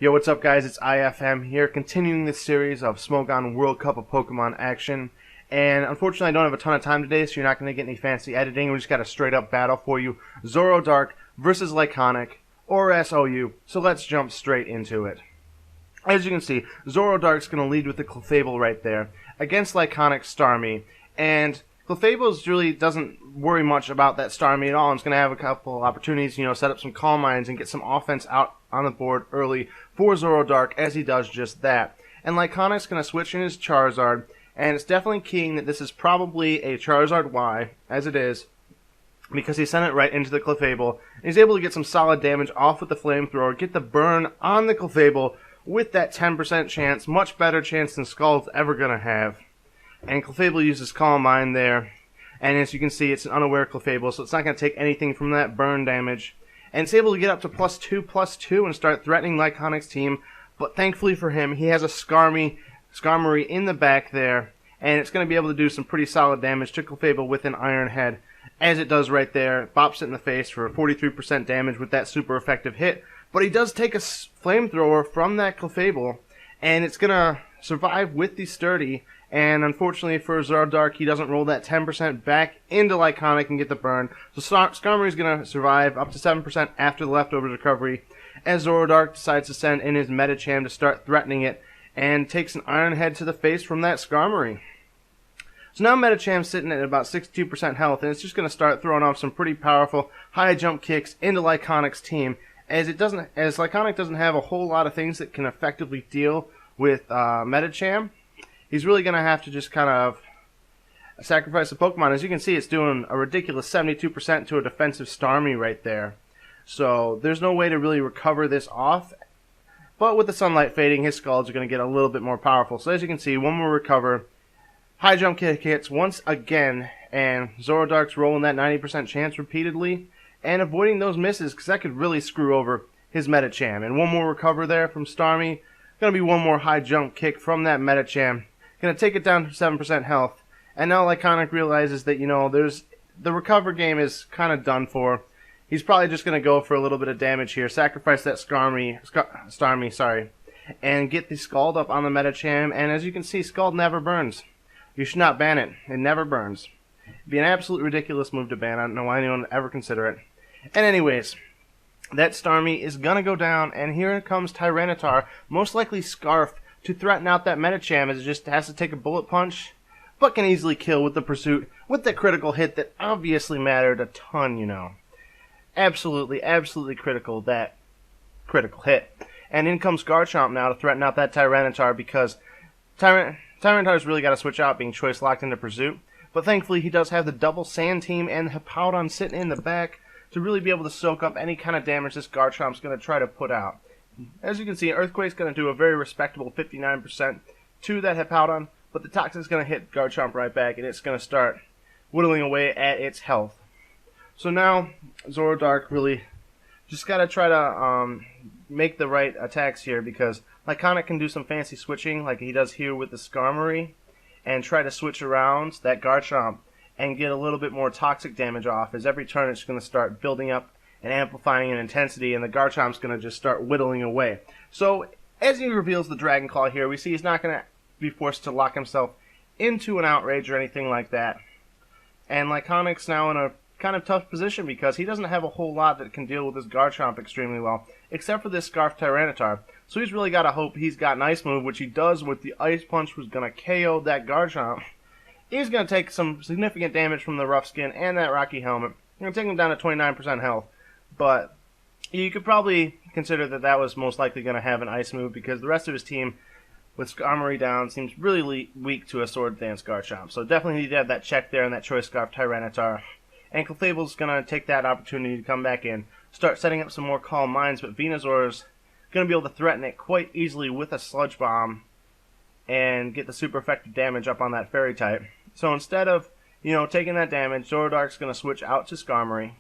Yo, what's up guys? It's IFM here, continuing this series of Smogon World Cup of Pokemon action. And unfortunately I don't have a ton of time today, so you're not going to get any fancy editing. We just got a straight up battle for you. Zorodark versus Lyconik, or SOU. So let's jump straight into it. As you can see, Zorodark's going to lead with the Clefable right there, against Lyconik's Starmie. And Clefable really doesn't worry much about that Starmie at all. It's going to have a couple opportunities, set up some Calm Minds and get some offense out on the board early for Zorodark as he does just that. And Lyconik's going to switch in his Charizard, and it's definitely keying that this is probably a Charizard Y, as it is, because he sent it right into the Clefable. And he's able to get some solid damage off with the Flamethrower, get the burn on the Clefable with that 10% chance, much better chance than Skull's ever going to have. And Clefable uses Calm Mind there, and as you can see, it's an unaware Clefable, so it's not going to take anything from that burn damage. And it's able to get up to +2/+2 and start threatening Lyconik's team, but thankfully for him, he has a Skarmory in the back there, and it's going to be able to do some pretty solid damage to Clefable with an Iron Head, as it does right there. Bops it in the face for 43% damage with that super effective hit, but he does take a Flamethrower from that Clefable, and it's going to survive with the Sturdy. And unfortunately for Zorodark, he doesn't roll that 10% back into Lyconik and get the burn. So Skarmory is going to survive up to 7% after the leftovers recovery, as Zorodark decides to send in his Medicham to start threatening it, and takes an Iron Head to the face from that Skarmory. So now Medicham's sitting at about 62% health, and it's just going to start throwing off some pretty powerful high jump kicks into Lyconik's team, as Lyconik doesn't have a whole lot of things that can effectively deal with Medicham. He's really going to have to just kind of sacrifice the Pokemon. As you can see, it's doing a ridiculous 72% to a defensive Starmie right there. So there's no way to really recover this off. But with the sunlight fading, his Skulls are going to get a little bit more powerful. So as you can see, one more recover. High jump kick hits once again, and Zorodark's rolling that 90% chance repeatedly and avoiding those misses, because that could really screw over his Medicham. And one more recover there from Starmie. Going to be one more high jump kick from that Medicham. Going to take it down to 7% health. And now Lyconik realizes that, the recover game is kind of done for. He's probably just going to go for a little bit of damage here. Sacrifice that Starmie, and get the Scald up on the Medicham. And as you can see, Scald never burns. You should not ban it. It never burns. It'd be an absolute ridiculous move to ban. I don't know why anyone would ever consider it. And anyways, that Starmie is going to go down. And here comes Tyranitar, most likely Scarf, to threaten out that Medicham, as it just has to take a bullet punch, but can easily kill with the Pursuit, with the critical hit that obviously mattered a ton, Absolutely, absolutely critical, that critical hit. And in comes Garchomp now to threaten out that Tyranitar, because Tyranitar's really got to switch out, being choice locked into Pursuit. But thankfully he does have the double Sand Team and the Hippowdon sitting in the back to really be able to soak up any kind of damage this Garchomp's going to try to put out. As you can see, Earthquake's going to do a very respectable 59% to that Hippowdon, but the Toxic's going to hit Garchomp right back, and it's going to start whittling away at its health. So now, Zorodark really just got to try to make the right attacks here, because Lyconik can do some fancy switching, like he does here with the Skarmory, and try to switch around that Garchomp and get a little bit more toxic damage off, as every turn it's going to start building up and amplifying in intensity, and the Garchomp's going to just start whittling away. So, as he reveals the Dragon Claw here, we see he's not going to be forced to lock himself into an Outrage or anything like that. And Lyconik's now in a kind of tough position, because he doesn't have a whole lot that can deal with his Garchomp extremely well, except for this Scarf Tyranitar. So he's really got to hope he's got an Ice move, which he does with the Ice Punch, was going to KO that Garchomp. He's going to take some significant damage from the Rough Skin and that Rocky Helmet. Going to take him down to 29% health. But you could probably consider that that was most likely going to have an Ice move, because the rest of his team, with Skarmory down, seems really weak to a Sword Dance Garchomp. So definitely need to have that check there and that Choice Scarf Tyranitar. And Clefable's going to take that opportunity to come back in, start setting up some more Calm Minds, but Venusaur's going to be able to threaten it quite easily with a Sludge Bomb and get the super effective damage up on that Fairy type. So instead of, taking that damage, Zorodark's going to switch out to Skarmory.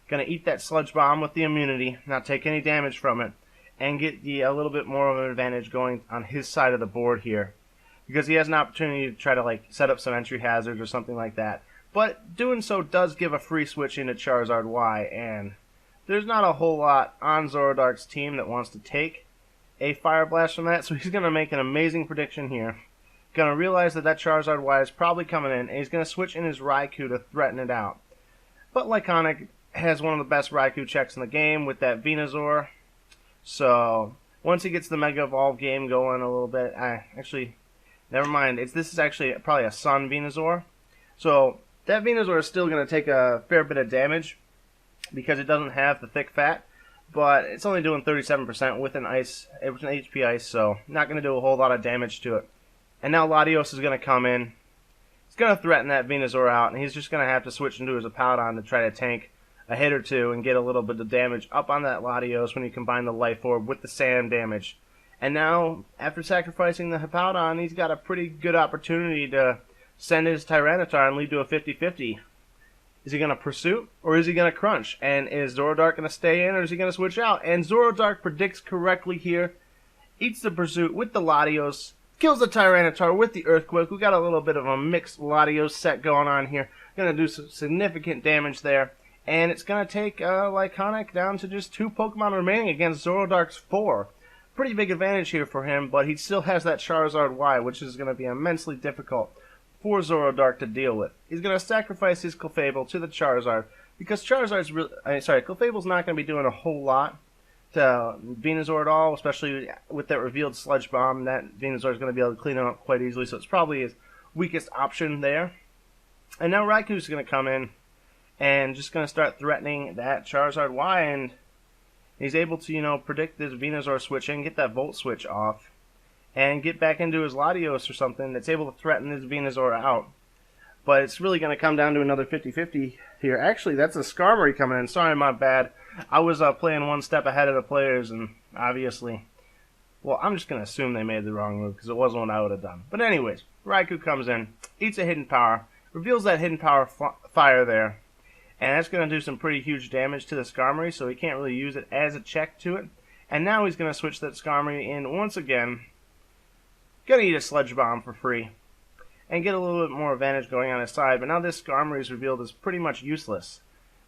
Going to eat that Sludge Bomb with the immunity, not take any damage from it, and get a little bit more of an advantage going on his side of the board here, because he has an opportunity to try to set up some entry hazards or something like that. But doing so does give a free switch into Charizard Y, and there's not a whole lot on Zorodark's team that wants to take a Fire Blast from that, so he's going to make an amazing prediction here. Going to realize that Charizard Y is probably coming in, and he's going to switch in his Raikou to threaten it out. But Lyconik has one of the best Raikou checks in the game with that Venusaur. So once he gets the Mega Evolve game going a little bit, actually, never mind. This is actually probably a Sun Venusaur. So that Venusaur is still going to take a fair bit of damage because it doesn't have the thick fat. But it's only doing 37% with an HP Ice, so not going to do a whole lot of damage to it. And now Latios is going to come in. He's going to threaten that Venusaur out, and he's just going to have to switch into his Hippowdon to try to tank a hit or two and get a little bit of damage up on that Latios when you combine the Life Orb with the Sand damage. And now, after sacrificing the Hippowdon, he's got a pretty good opportunity to send his Tyranitar and lead to a 50-50. Is he going to Pursuit, or is he going to Crunch? And is Zorodark going to stay in, or is he going to switch out? And Zorodark predicts correctly here, eats the Pursuit with the Latios, kills the Tyranitar with the Earthquake. We got a little bit of a mixed Latios set going on here. Going to do some significant damage there. And it's going to take Lyconik down to just 2 Pokemon remaining against Zorodark's 4. Pretty big advantage here for him, but he still has that Charizard Y, which is going to be immensely difficult for Zorodark to deal with. He's going to sacrifice his Clefable to the Charizard, because Clefable's not going to be doing a whole lot to Venusaur at all, especially with that revealed Sludge Bomb. That Venusaur is going to be able to clean him up quite easily, so it's probably his weakest option there. And now Raikou's going to come in and just going to start threatening that Charizard Y, and he's able to, predict this Venusaur switching, get that Volt Switch off, and get back into his Latios or something that's able to threaten this Venusaur out. But it's really going to come down to another 50-50 here. Actually, that's a Skarmory coming in. Sorry, my bad. I was playing one step ahead of the players, and obviously, well, I'm just going to assume they made the wrong move because it wasn't what I would have done. But anyways, Raikou comes in, eats a Hidden Power, reveals that Hidden Power Fire there, and that's going to do some pretty huge damage to the Skarmory, so he can't really use it as a check to it. And now he's going to switch that Skarmory in once again. Going to eat a Sludge Bomb for free and get a little bit more advantage going on his side. But now this Skarmory is revealed as pretty much useless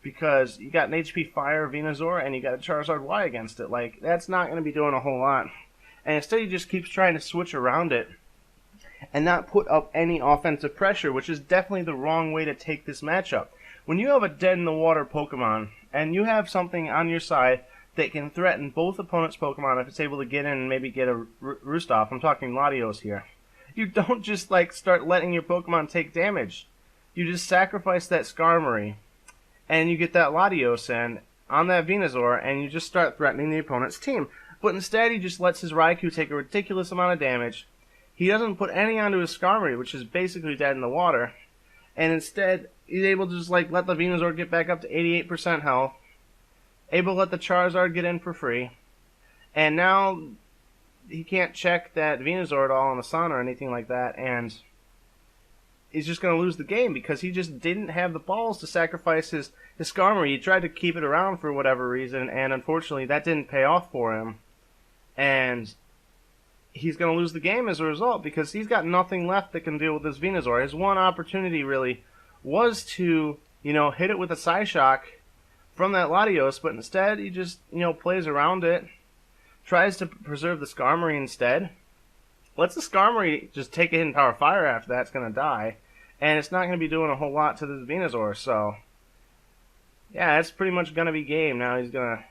because you got an HP Fire Venusaur and you got a Charizard Y against it. Like, that's not going to be doing a whole lot. And instead he just keeps trying to switch around it and not put up any offensive pressure, which is definitely the wrong way to take this matchup. When you have a dead-in-the-water Pokemon and you have something on your side that can threaten both opponents' Pokemon if it's able to get in and maybe get a Roost off, I'm talking Latios here, you don't just start letting your Pokemon take damage. You just sacrifice that Skarmory and you get that Latios in on that Venusaur and you just start threatening the opponent's team. But instead he just lets his Raikou take a ridiculous amount of damage. He doesn't put any onto his Skarmory, which is basically dead in the water. And instead, he's able to just let the Venusaur get back up to 88% health. Able to let the Charizard get in for free. And now, he can't check that Venusaur at all on the Sun or anything like that. And he's just going to lose the game because he just didn't have the balls to sacrifice his Skarmory. He tried to keep it around for whatever reason. And unfortunately, that didn't pay off for him. And he's going to lose the game as a result because he's got nothing left that can deal with this Venusaur. His one opportunity really was to, hit it with a Psyshock from that Latios, but instead he just, plays around it, tries to preserve the Skarmory instead, lets the Skarmory just take a Hidden Power Fire after that, it's going to die, and it's not going to be doing a whole lot to this Venusaur, so yeah, that's pretty much going to be game. Now he's going to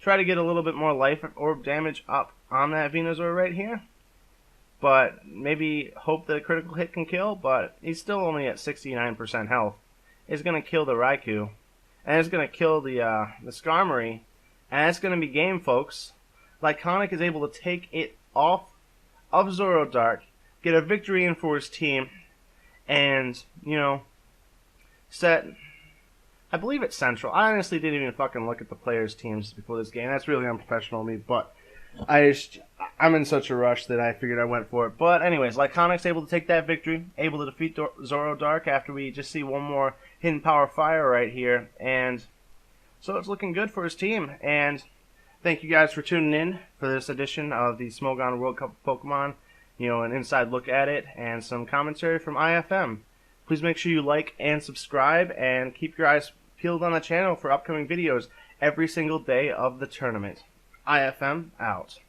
try to get a little bit more Life Orb damage up on that Venusaur right here. But maybe hope that a critical hit can kill, but he's still only at 69% health. It's going to kill the Raikou, and it's going to kill the Skarmory, and it's going to be game, folks. Lyconik is able to take it off of Zorodark, get a victory in for his team, and, set, I believe it's Central. I honestly didn't even fucking look at the players' teams before this game. That's really unprofessional of me, but I'm in such a rush that I figured I went for it. But anyways, Lyconik's able to take that victory, able to defeat Zorodark after we just see one more Hidden Power Fire right here. And so it's looking good for his team. And thank you guys for tuning in for this edition of the Smogon World Cup of Pokemon. An inside look at it and some commentary from IFM. Please make sure you like and subscribe and keep your eyes peeled on the channel for upcoming videos every single day of the tournament. IFM out.